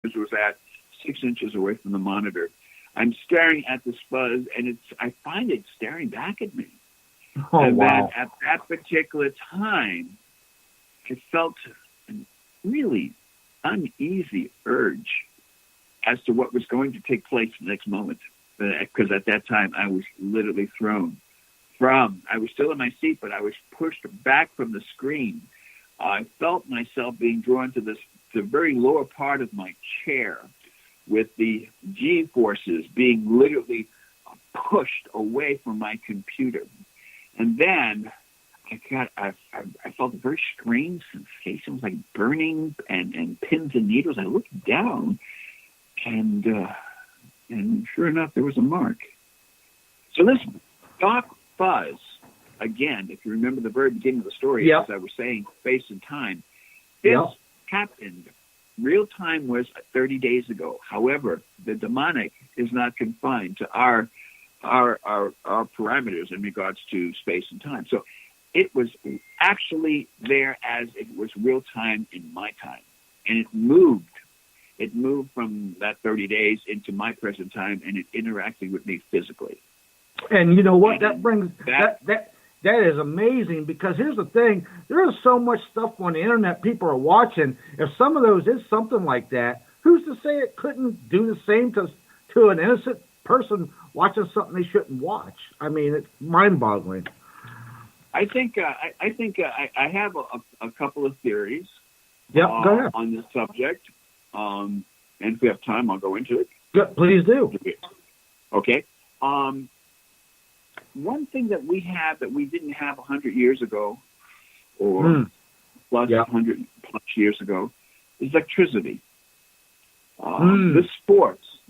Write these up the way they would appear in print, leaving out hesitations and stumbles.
was at 6 inches away from the monitor. I'm staring at this fuzz, and I find it staring back at me. Oh, and wow. then at that particular time, I felt a really uneasy urge as to what was going to take place the next moment. Because at that time, I was literally thrown I was still in my seat, but I was pushed back from the screen. I felt myself being drawn to the very lower part of my chair, with the G-forces being literally pushed away from my computer. And then I felt a very strange sensation. It was like burning and pins and needles. I looked down, and sure enough, there was a mark. So this dark fuzz, again, if you remember the very beginning of the story, as I was saying, space and time, this happened. Real time was 30 days ago. However, the demonic is not confined to our parameters in regards to space and time. So it was actually there as it was real time in my time. And it moved. It moved from that 30 days into my present time, and it interacted with me physically. And you know what? That brings that is amazing, because here's the thing. There is so much stuff on the internet people are watching. If some of those is something like that, who's to say it couldn't do the same to an innocent person watching something they shouldn't watch? I mean, it's mind-boggling. I think I have a couple of theories go ahead. On this subject. And if we have time, I'll go into it. Yeah, please do. Okay. One thing that we have that we didn't have 100 years ago, or plus 100 plus years ago, is electricity.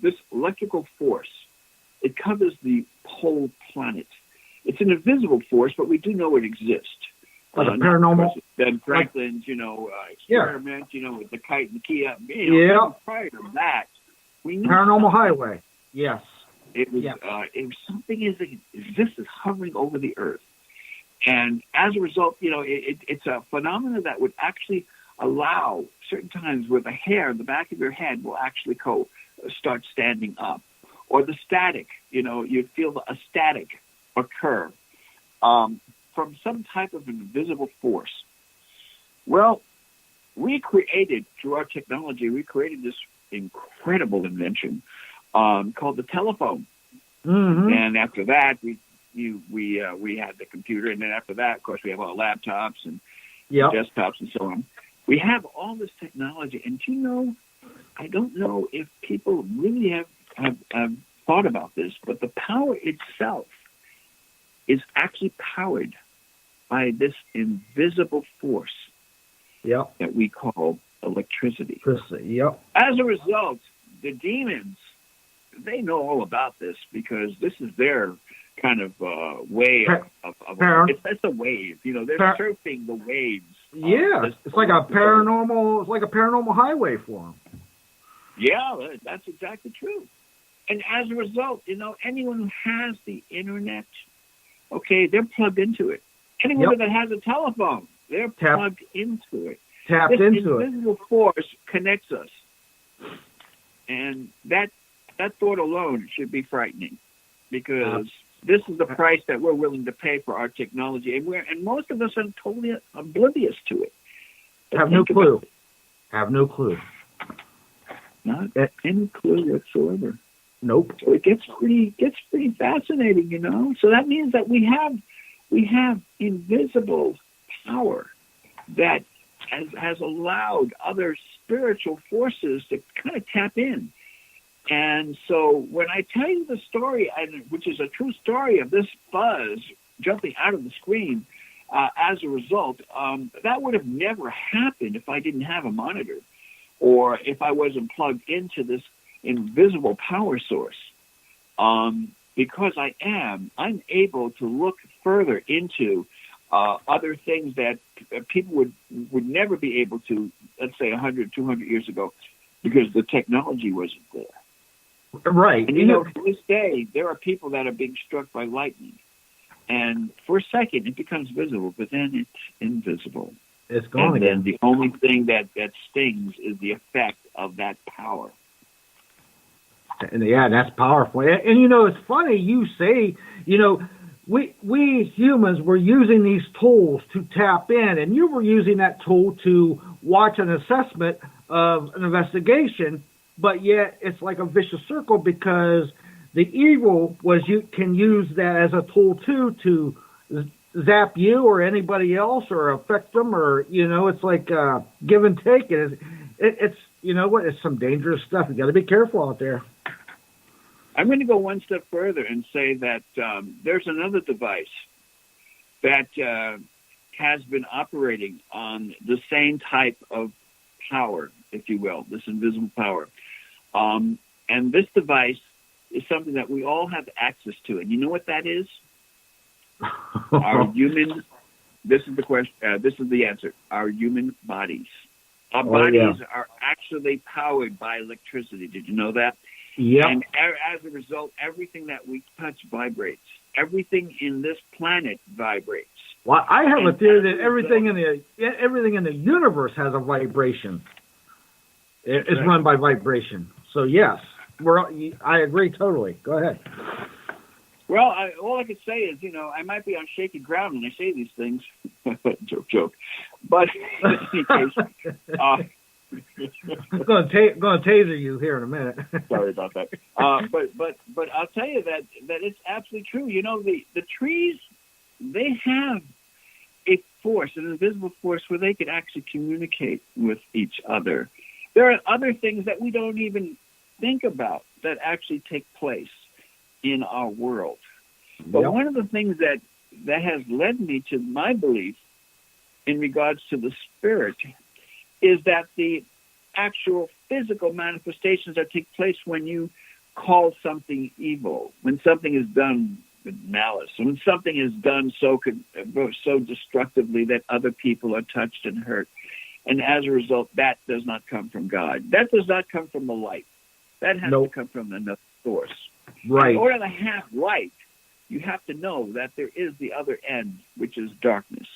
This electrical force, it covers the whole planet. It's an invisible force, but we do know it exists. Like a paranormal. Ben Franklin's, experiment, with the kite and the key. Prior to that, we knew paranormal highway. Yes. It was something is hovering over the earth, and as a result, it's a phenomenon that would actually allow certain times where the hair in the back of your head will actually start standing up, or the static. You'd feel a static occur from some type of invisible force. Well, through our technology, we created this incredible invention called the telephone. Mm-hmm. And after that, we had the computer, and then after that, of course, we have our laptops and desktops and so on. We have all this technology, and I don't know if people really have thought about this, but the power itself is actually powered by this invisible force that we call electricity. As a result, the demons, they know all about this, because this is their kind of way of it's a wave. They're surfing the waves. Yeah, it's like a paranormal highway for them. Yeah, that's exactly true. And as a result, anyone who has the internet, they're plugged into it. Anyone that has a telephone, they're plugged into it. This invisible force connects us. And that thought alone should be frightening, because this is the price that we're willing to pay for our technology, and most of us are totally oblivious to it. Have no clue. Not any clue whatsoever. Nope. So it gets pretty fascinating, So that means that we have invisible power that has allowed other spiritual forces to kind of tap in. And so when I tell you the story, which is a true story of this fuzz jumping out of the screen as a result, that would have never happened if I didn't have a monitor, or if I wasn't plugged into this invisible power source. Because I'm able to look further into other things that people would never be able to, let's say 100, 200 years ago, because the technology wasn't there. Right. And to this day, there are people that are being struck by lightning. And for a second, it becomes visible, but then it's invisible. It's gone again. And then the only thing that stings is the effect of that power. And yeah, that's powerful. And you know, it's funny you say, you know, we humans were using these tools to tap in, and you were using that tool to watch an assessment of an investigation, but yet it's like a vicious circle because the evil was you can use that as a tool too to zap you or anybody else or affect them, or you know, it's like give and take. It's you know what, it's some dangerous stuff. You got to be careful out there. I'm going to go one step further and say that there's another device that has been operating on the same type of power, if you will, this invisible power. And this device is something that we all have access to. And you know what that is? Our human, this is the question, this is the answer, our human bodies. Our bodies are actually powered by electricity. Did you know that? Yeah. And as a result, everything that we touch vibrates. Everything in this planet vibrates. Well, I have a theory that everything in the universe has a vibration. It's run by vibration. So yes, I agree totally. Go ahead. Well, all I can say is, you know, I might be on shaky ground when I say these things. joke. But in any case, I'm going to taser you here in a minute. Sorry about that. But I'll tell you that it's absolutely true. You know, the trees, they have a force, an invisible force, where they could actually communicate with each other. There are other things that we don't even think about that actually take place in our world. But one of the things that has led me to my belief in regards to the spirit is that the actual physical manifestations that take place when you call something evil, when something is done with malice, when something is done so destructively that other people are touched and hurt. And as a result, that does not come from God. That does not come from the light. That has to come from another source. Right. In order to have light, you have to know that there is the other end, which is darkness.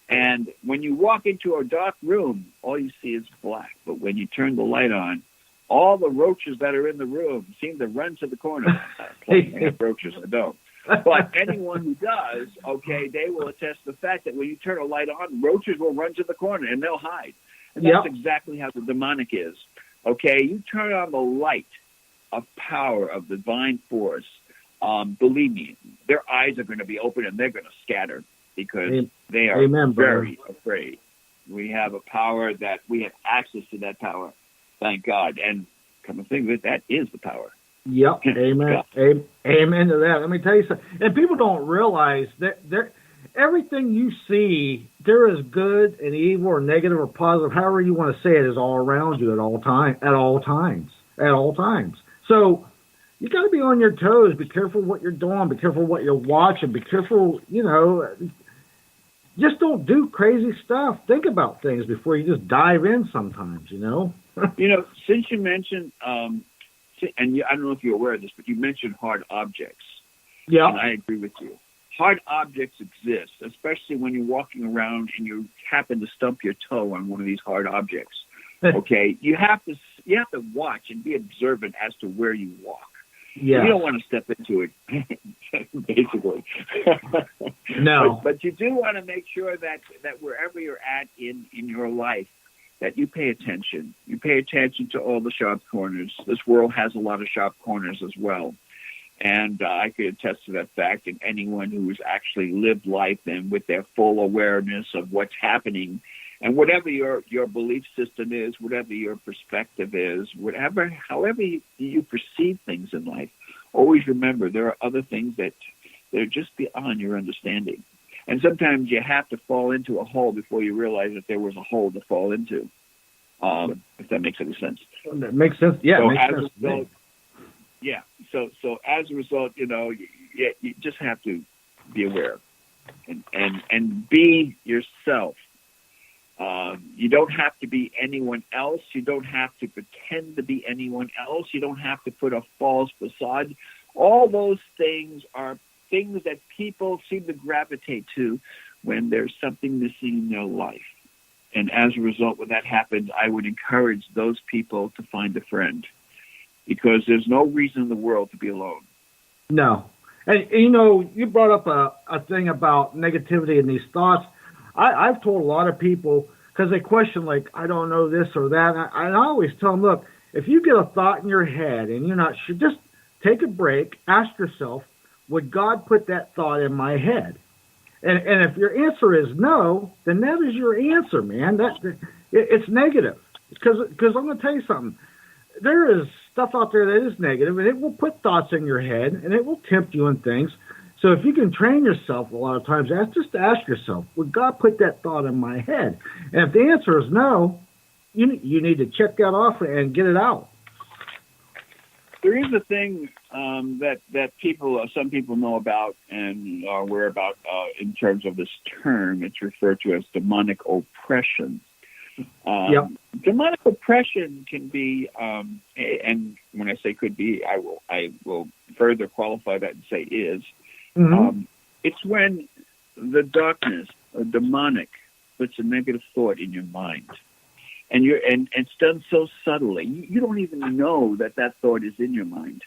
And when you walk into a dark room, all you see is black. But when you turn the light on, all the roaches that are in the room seem to run to the corner. Roaches, I don't. But anyone who does, okay, they will attest to the fact that when you turn a light on, roaches will run to the corner and they'll hide. And that's exactly how the demonic is. Okay, you turn on the light of power, of divine force, believe me, their eyes are going to be open and they're going to scatter because they are very afraid. We have a power that we have access to that power. Thank God. And come to think of it, that is the power. Yep. Amen. Amen to that. Let me tell you something. And people don't realize that everything you see, there is good and evil or negative or positive, however you want to say it, is all around you at all times. So you got to be on your toes. Be careful what you're doing. Be careful what you're watching. Be careful, just don't do crazy stuff. Think about things before you just dive in sometimes, Since you mentioned, and I don't know if you're aware of this, but you mentioned hard objects. Yeah. And I agree with you. Hard objects exist, especially when you're walking around and you happen to stump your toe on one of these hard objects. Okay, you have to watch and be observant as to where you walk. Yeah, you don't want to step into it, basically. No, but you do want to make sure that wherever you're at in your life, that you pay attention. You pay attention to all the sharp corners. This world has a lot of sharp corners as well. And I could attest to that fact. And anyone who has actually lived life and with their full awareness of what's happening, and whatever your belief system is, whatever your perspective is, however you perceive things in life, always remember there are other things that they're just beyond your understanding. And sometimes you have to fall into a hole before you realize that there was a hole to fall into. If that makes any sense. That makes sense. Yeah, so it makes sense. Yeah. So as a result, you just have to be aware and be yourself. You don't have to be anyone else. You don't have to pretend to be anyone else. You don't have to put a false facade. All those things are things that people seem to gravitate to when there's something missing in their life. And as a result, when that happens, I would encourage those people to find a friend, because there's no reason in the world to be alone. No. And, you brought up a thing about negativity and these thoughts. I've told a lot of people, because they question, like, I don't know this or that. And I always tell them, look, if you get a thought in your head and you're not sure, just take a break, ask yourself, would God put that thought in my head? And if your answer is no, then that is your answer, man. It's negative. Because I'm going to tell you something. There is stuff out there that is negative, and it will put thoughts in your head, and it will tempt you in things. So if you can train yourself a lot of times, just ask yourself, would God put that thought in my head? And if the answer is no, you need to check that off and get it out. There is a thing that some people know about and are aware about in terms of this term. It's referred to as demonic oppression. Yep. Demonic oppression can be, and when I say could be, I will further qualify that and say is. Mm-hmm. It's when the darkness or demonic puts a negative thought in your mind, and it's done so subtly you don't even know that thought is in your mind.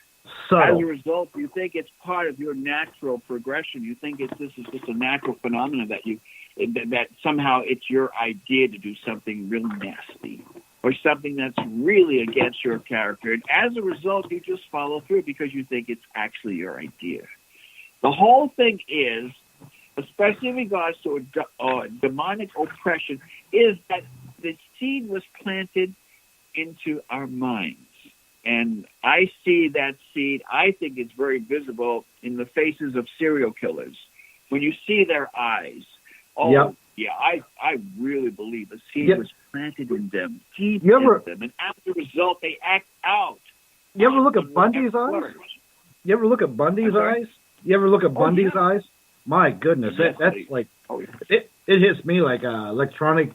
As a result, you think it's part of your natural progression. You think this is just a natural phenomenon that somehow it's your idea to do something really nasty or something that's really against your character. And as a result, you just follow through because you think it's actually your idea. The whole thing is, especially in regards to demonic oppression, is that the seed was planted into our minds. And I see that seed, I think it's very visible in the faces of serial killers. When you see their eyes, yep. Yeah, I really believe the seed was planted in them, deep in them. And as a result, they act out. You ever look at Bundy's eyes? You ever look at Bundy's eyes? You ever look at Bundy's eyes? My goodness, that's like, it hits me like an electronic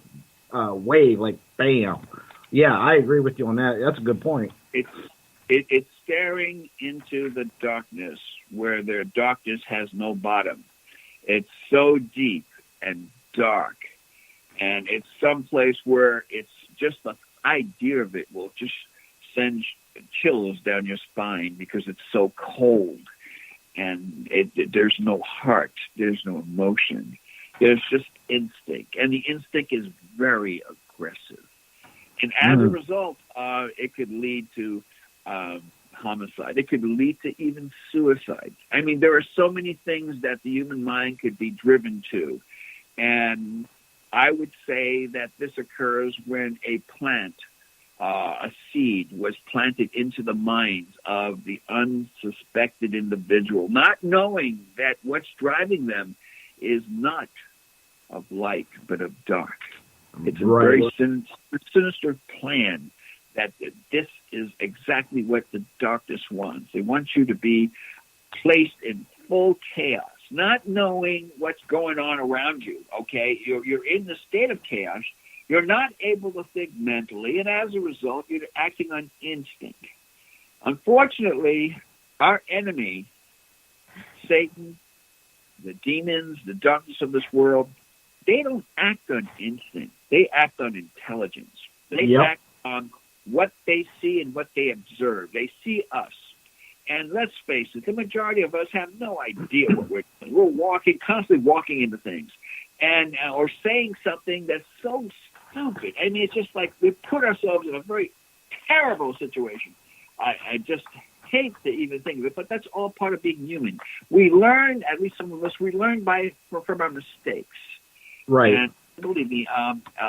wave, like bam. Yeah, I agree with you on that. That's a good point. It's staring into the darkness where their darkness has no bottom. It's so deep and dark, and it's someplace where it's just the idea of it will just send chills down your spine because it's so cold, and there's no heart, there's no emotion, there's just instinct, and the instinct is very aggressive. And as a result, it could lead to homicide. It could lead to even suicide. I mean, there are so many things that the human mind could be driven to. And I would say that this occurs when a plant, a seed, was planted into the minds of the unsuspected individual, not knowing that what's driving them is not of light, but of dark. It's a very sinister plan that this is exactly what the darkness wants. They want you to be placed in full chaos, not knowing what's going on around you, okay? You're in the state of chaos. You're not able to think mentally, and as a result, you're acting on instinct. Unfortunately, our enemy, Satan, the demons, the darkness of this world, they don't act on instinct. They act on intelligence. They act on what they see and what they observe. They see us. And let's face it, the majority of us have no idea what we're doing. We're constantly walking into things and or saying something that's so stupid. I mean, it's just like we put ourselves in a very terrible situation. I just hate to even think of it, but that's all part of being human. We learn, at least some of us, we learn from our mistakes. Right. And believe me,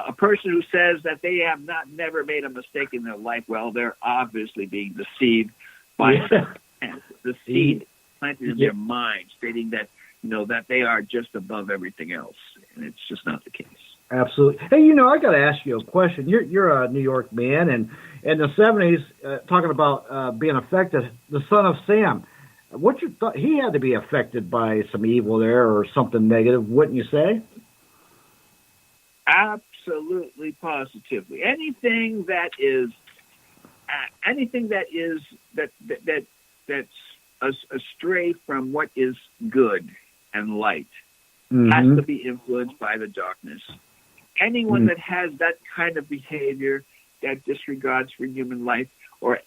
a person who says that they have never made a mistake in their life, well, they're obviously being deceived by the seed planted in their mind, stating that that they are just above everything else, and it's just not the case. Absolutely. Hey, I got to ask you a question. You're a New York man, and in the 70s, talking about being affected, the son of Sam. What's your thought? He had to be affected by some evil there or something negative, wouldn't you say? Absolutely, positively. Anything that's astray from what is good and light has to be influenced by the darkness. anyone that has that kind of behavior, that disregards for human life, or